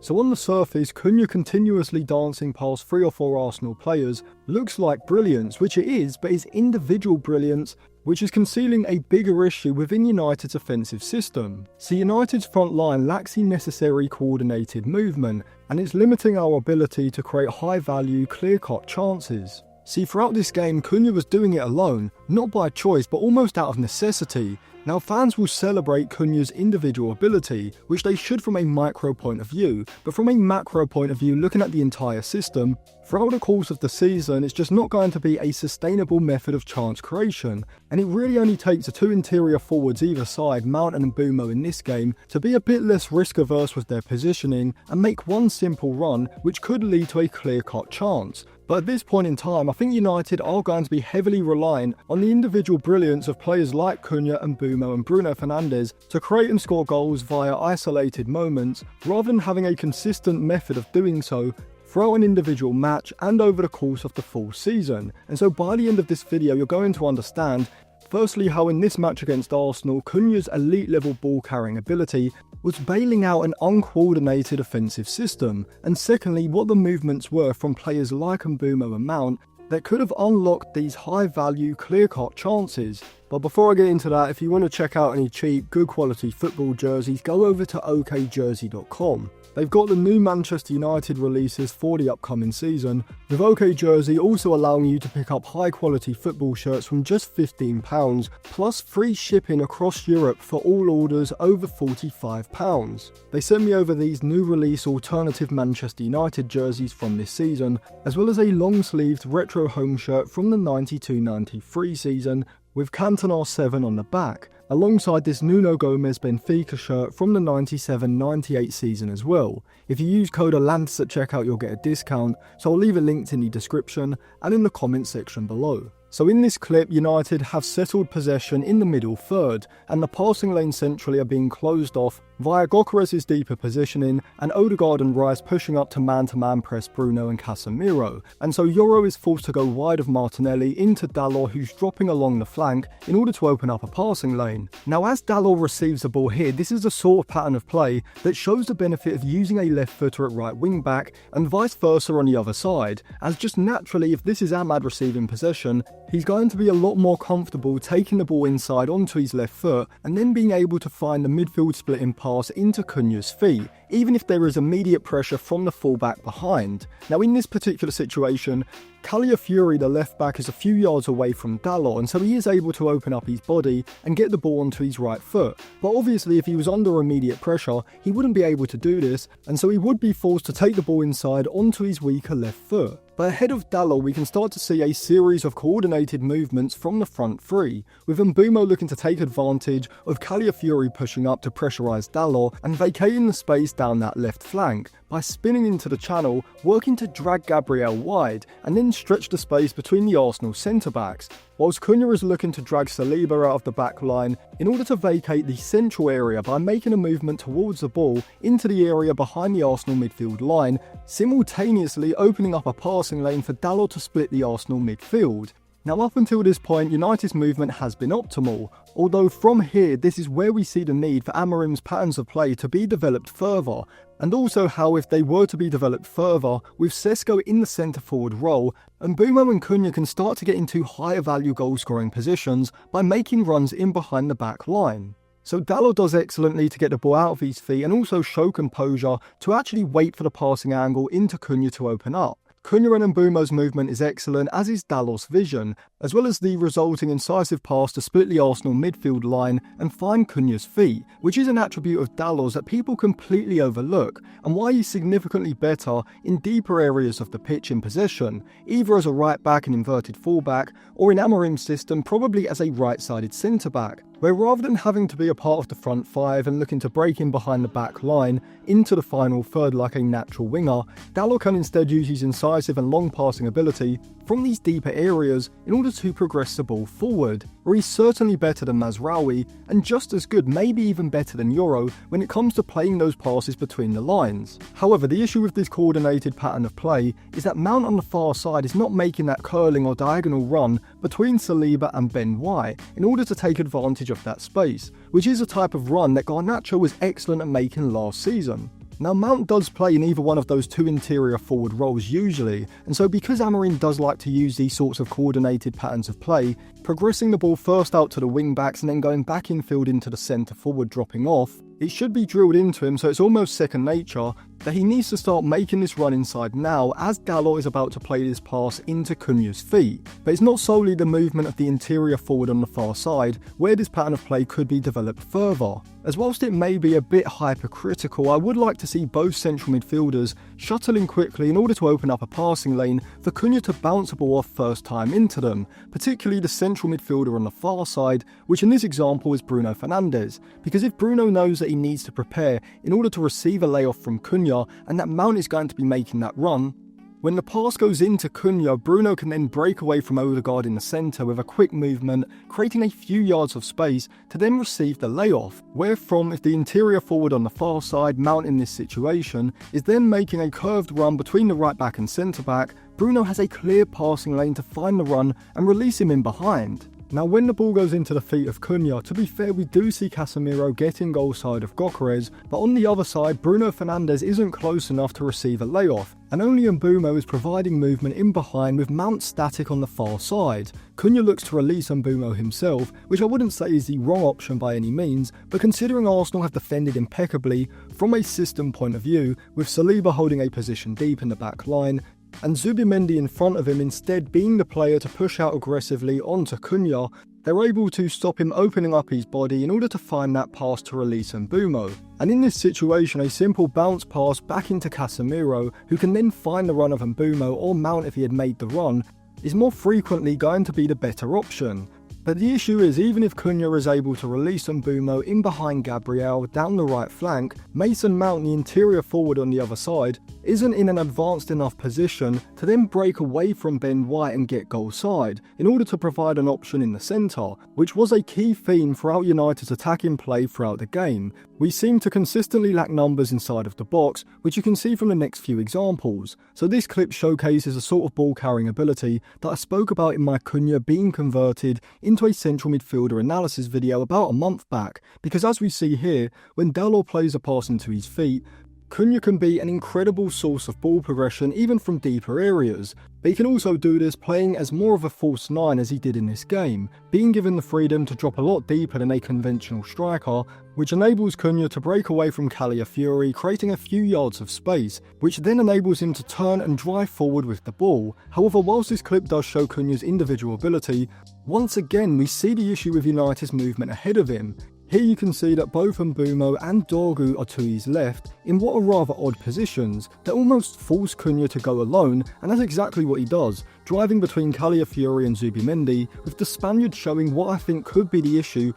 So on the surface, Cunha continuously dancing past 3 or 4 Arsenal players looks like brilliance, which it is, but is individual brilliance, which is concealing a bigger issue within United's offensive system. So United's front line lacks the necessary coordinated movement, and it's limiting our ability to create high-value, clear-cut chances. See, throughout this game, Cunha was doing it alone, not by choice, but almost out of necessity. Now, fans will celebrate Cunha's individual ability, which they should from a micro point of view, but from a macro point of view, looking at the entire system, throughout the course of the season, it's just not going to be a sustainable method of chance creation, and it really only takes the 2 interior forwards either side, Mount and Mbeumo in this game, to be a bit less risk-averse with their positioning and make one simple run, which could lead to a clear-cut chance. But at this point in time, I think United are going to be heavily reliant on the individual brilliance of players like Cunha and Mbeumo and Bruno Fernandes to create and score goals via isolated moments, rather than having a consistent method of doing so throughout an individual match and over the course of the full season. And so by the end of this video, you're going to understand firstly how in this match against Arsenal, Cunha's elite level ball carrying ability was bailing out an uncoordinated offensive system, and secondly what the movements were from players like Mbeumo and Mount that could have unlocked these high value clear-cut chances. But before I get into that, if you want to check out any cheap, good quality football jerseys, go over to okjersey.com. They've got the new Manchester United releases for the upcoming season, with OK Jersey also allowing you to pick up high quality football shirts from just £15, plus free shipping across Europe for all orders over £45. They sent me over these new release alternative Manchester United jerseys from this season, as well as a long sleeved retro home shirt from the 92-93 season, with Cantona 7 on the back, alongside this Nuno Gomez Benfica shirt from the 97-98 season as well. If you use code ALANTIS at checkout, you'll get a discount, so I'll leave a link in the description and in the comment section below. So in this clip, United have settled possession in the middle third, and the passing lane centrally are being closed off via Gyökeres's deeper positioning and Odegaard and Rice pushing up to man press Bruno and Casemiro. And so Euro is forced to go wide of Martinelli into Dalot, who's dropping along the flank in order to open up a passing lane. Now as Dalot receives the ball here, this is a sort of pattern of play that shows the benefit of using a left footer at right wing back and vice versa on the other side, as just naturally if this is Ahmad receiving possession, he's going to be a lot more comfortable taking the ball inside onto his left foot and then being able to find the midfield splitting pass into Cunha's feet, even if there is immediate pressure from the fullback behind. Now in this particular situation, Calafiori, the left back, is a few yards away from Dalot, and so he is able to open up his body and get the ball onto his right foot. But obviously if he was under immediate pressure, he wouldn't be able to do this, and so he would be forced to take the ball inside onto his weaker left foot. But ahead of Dalot, we can start to see a series of coordinated movements from the front three, with Mbeumo looking to take advantage of Calafiori pushing up to pressurise Dalot and vacating the space down that left flank by spinning into the channel, working to drag Gabriel wide and then stretch the space between the Arsenal centre-backs, whilst Cunha is looking to drag Saliba out of the back line in order to vacate the central area by making a movement towards the ball into the area behind the Arsenal midfield line, simultaneously opening up a passing lane for Dalot to split the Arsenal midfield. Now up until this point, United's movement has been optimal, although from here this is where we see the need for Amorim's patterns of play to be developed further, and also how if they were to be developed further, with Sesko in the centre forward role, Mbeumo and Cunha can start to get into higher value goal scoring positions by making runs in behind the back line. So Dalot does excellently to get the ball out of his feet and also show composure to actually wait for the passing angle into Cunha to open up. Cunha and Mbeumo's movement is excellent, as is Dalot's vision, as well as the resulting incisive pass to split the Arsenal midfield line and find Cunha's feet, which is an attribute of Dalot's that people completely overlook, and why he's significantly better in deeper areas of the pitch in possession, either as a right back and inverted fullback, or in Amorim's system probably as a right-sided centre-back, where rather than having to be a part of the front five and looking to break in behind the back line into the final third like a natural winger, Dalot can instead use his incisive and long passing ability from these deeper areas in order to progress the ball forward, where he's certainly better than Mazraoui and just as good, maybe even better than Euro, when it comes to playing those passes between the lines. However, the issue with this coordinated pattern of play is that Mount on the far side is not making that curling or diagonal run between Saliba and Ben White in order to take advantage of that space, which is a type of run that Garnacho was excellent at making last season. Now Mount does play in either one of those two interior forward roles usually, and so because Amorim does like to use these sorts of coordinated patterns of play, progressing the ball first out to the wing backs and then going back infield into the centre forward dropping off, it should be drilled into him, so it's almost second nature that he needs to start making this run inside now as Dalot is about to play this pass into Cunha's feet. But it's not solely the movement of the interior forward on the far side where this pattern of play could be developed further. As whilst it may be a bit hypercritical, I would like to see both central midfielders shuttling quickly in order to open up a passing lane for Cunha to bounce a ball off first time into them, particularly the central midfielder on the far side, which in this example is Bruno Fernandes, because if Bruno knows that he needs to prepare in order to receive a layoff from Cunha and that Mount is going to be making that run, when the pass goes into Cunha, Bruno can then break away from Odegaard in the centre with a quick movement, creating a few yards of space to then receive the layoff, wherefrom if the interior forward on the far side, Mount in this situation, is then making a curved run between the right back and centre back, Bruno has a clear passing lane to find the run and release him in behind. Now when the ball goes into the feet of Cunha, to be fair we do see Casemiro getting goal side of Gyökeres, but on the other side Bruno Fernandes isn't close enough to receive a layoff, and only Mbeumo is providing movement in behind with Mount static on the far side. Cunha looks to release Mbeumo himself, which I wouldn't say is the wrong option by any means, but considering Arsenal have defended impeccably from a system point of view, with Saliba holding a position deep in the back line, and Zubimendi in front of him instead being the player to push out aggressively onto Cunha, they're able to stop him opening up his body in order to find that pass to release Mbeumo. And in this situation, a simple bounce pass back into Casemiro, who can then find the run of Mbeumo or Mount if he had made the run, is more frequently going to be the better option. But the issue is, even if Cunha is able to release Mbeumo in behind Gabriel down the right flank, Mason Mount, the interior forward on the other side, isn't in an advanced enough position to then break away from Ben White and get goal side, in order to provide an option in the centre, which was a key theme throughout United's attacking play throughout the game. We seem to consistently lack numbers inside of the box, which you can see from the next few examples. So this clip showcases a sort of ball carrying ability that I spoke about in my Cunha being converted into a central midfielder analysis video about a month back, because as we see here, when Dalot plays a pass into his feet, Cunha can be an incredible source of ball progression even from deeper areas, but he can also do this playing as more of a false 9 as he did in this game, being given the freedom to drop a lot deeper than a conventional striker, which enables Cunha to break away from Calafiori, creating a few yards of space, which then enables him to turn and drive forward with the ball. However, whilst this clip does show Cunha's individual ability, once again we see the issue with United's movement ahead of him. Here you can see that both Mbeumo and Dorgu are to his left in what are rather odd positions that almost force Cunha to go alone, and that's exactly what he does, driving between Calafiori and Zubimendi, with the Spaniard showing what I think could be the issue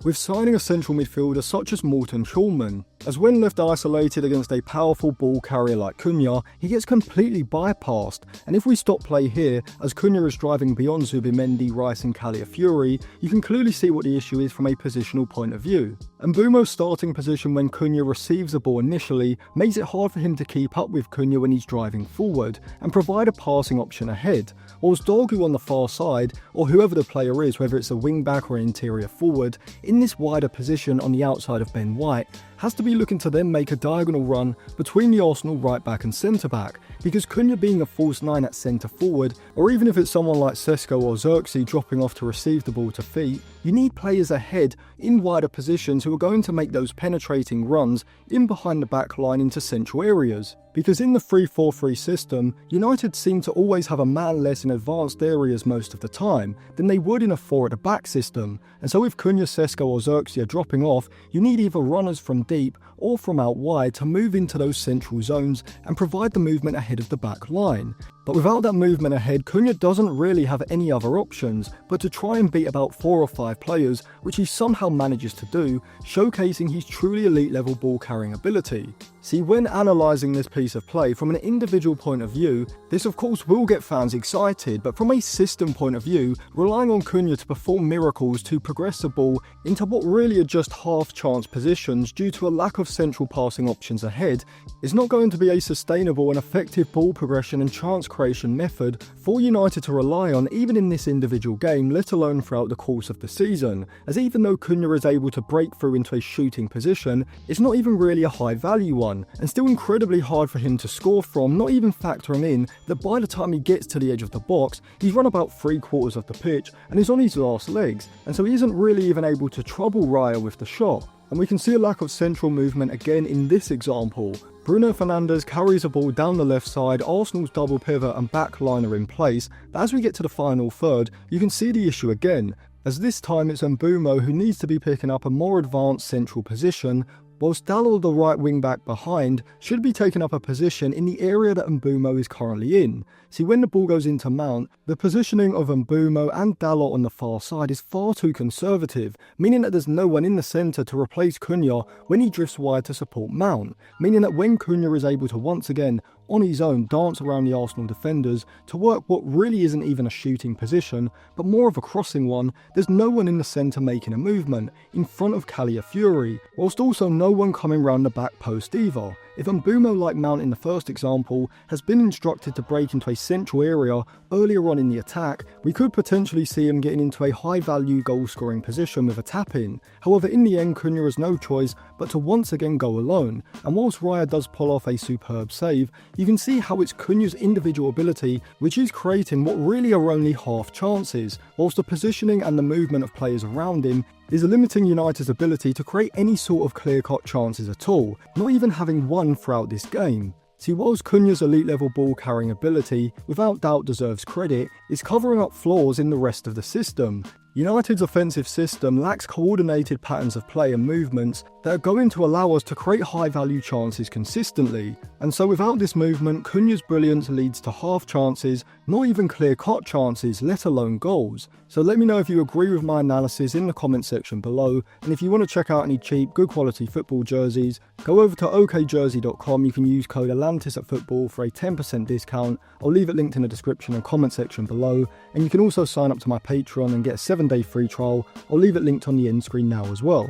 with signing a central midfielder such as Morten Schulman, as when left isolated against a powerful ball carrier like Cunha, he gets completely bypassed, and if we stop play here, as Cunha is driving beyond Zubimendi, Rice and Calafiori, you can clearly see what the issue is from a positional point of view. Mbeumo's starting position when Cunha receives the ball initially makes it hard for him to keep up with Cunha when he's driving forward, and provide a passing option ahead, whilst Dorgu on the far side, or whoever the player is, whether it's a wing back or an interior forward, in this wider position on the outside of Ben White, has to be looking to then make a diagonal run between the Arsenal right back and centre back, because Cunha being a false 9 at centre forward, or even if it's someone like Sesko or Xerxes dropping off to receive the ball to feet, you need players ahead in wider positions who are going to make those penetrating runs in behind the back line into central areas. Because in the 3-4-3 system, United seem to always have a man less in advanced areas most of the time than they would in a 4 at the back system, and so if Cunha, Sesko or Xerxes are dropping off, you need either runners from deep or from out wide to move into those central zones and provide the movement ahead of the back line. But without that movement ahead, Cunha doesn't really have any other options but to try and beat about 4 or 5 players, which he somehow manages to do, showcasing his truly elite level ball carrying ability. See, when analysing this piece of play from an individual point of view, this of course will get fans excited, but from a system point of view, relying on Cunha to perform miracles to progress the ball into what really are just half chance positions due to a lack of central passing options ahead, it's not going to be a sustainable and effective ball progression and chance creation method for United to rely on even in this individual game, let alone throughout the course of the season, as even though Cunha is able to break through into a shooting position, it's not even really a high value one, and still incredibly hard for him to score from, not even factoring in that by the time he gets to the edge of the box, he's run about 3/4 of the pitch and is on his last legs, and so he isn't really even able to trouble Raya with the shot. And we can see a lack of central movement again in this example. Bruno Fernandes carries the ball down the left side, Arsenal's double pivot and back line are in place, but as we get to the final third, you can see the issue again, as this time it's Mbeumo who needs to be picking up a more advanced central position, whilst Dalot, the right wing back behind, should be taking up a position in the area that Mbeumo is currently in. See, when the ball goes into Mount, the positioning of Mbeumo and Dalot on the far side is far too conservative, meaning that there's no one in the centre to replace Cunha when he drifts wide to support Mount, meaning that when Cunha is able to once again, on his own, dance around the Arsenal defenders to work what really isn't even a shooting position, but more of a crossing one, there's no one in the centre making a movement, in front of Calafiori, whilst also no one coming round the back post either. If Mbeumo, like Mount in the first example, has been instructed to break into a central area earlier on in the attack, we could potentially see him getting into a high value goal scoring position with a tap in. However, in the end, Cunha has no choice but to once again go alone, and whilst Raya does pull off a superb save, you can see how it's Cunha's individual ability which is creating what really are only half chances, whilst the positioning and the movement of players around him is limiting United's ability to create any sort of clear-cut chances at all, not even having one throughout this game. See, whilst Cunha's elite level ball carrying ability, without doubt deserves credit, is covering up flaws in the rest of the system. United's offensive system lacks coordinated patterns of play and movements that are going to allow us to create high value chances consistently, and so without this movement, Cunha's brilliance leads to half chances, not even clear cut chances, let alone goals. So let me know if you agree with my analysis in the comment section below, and if you want to check out any cheap, good quality football jerseys, go over to okjersey.com. You can use code Atlantis at football for a 10% discount. I'll leave it linked in the description and comment section below, and you can also sign up to my Patreon and get a 7-day free trial. I'll leave it linked on the end screen now as well.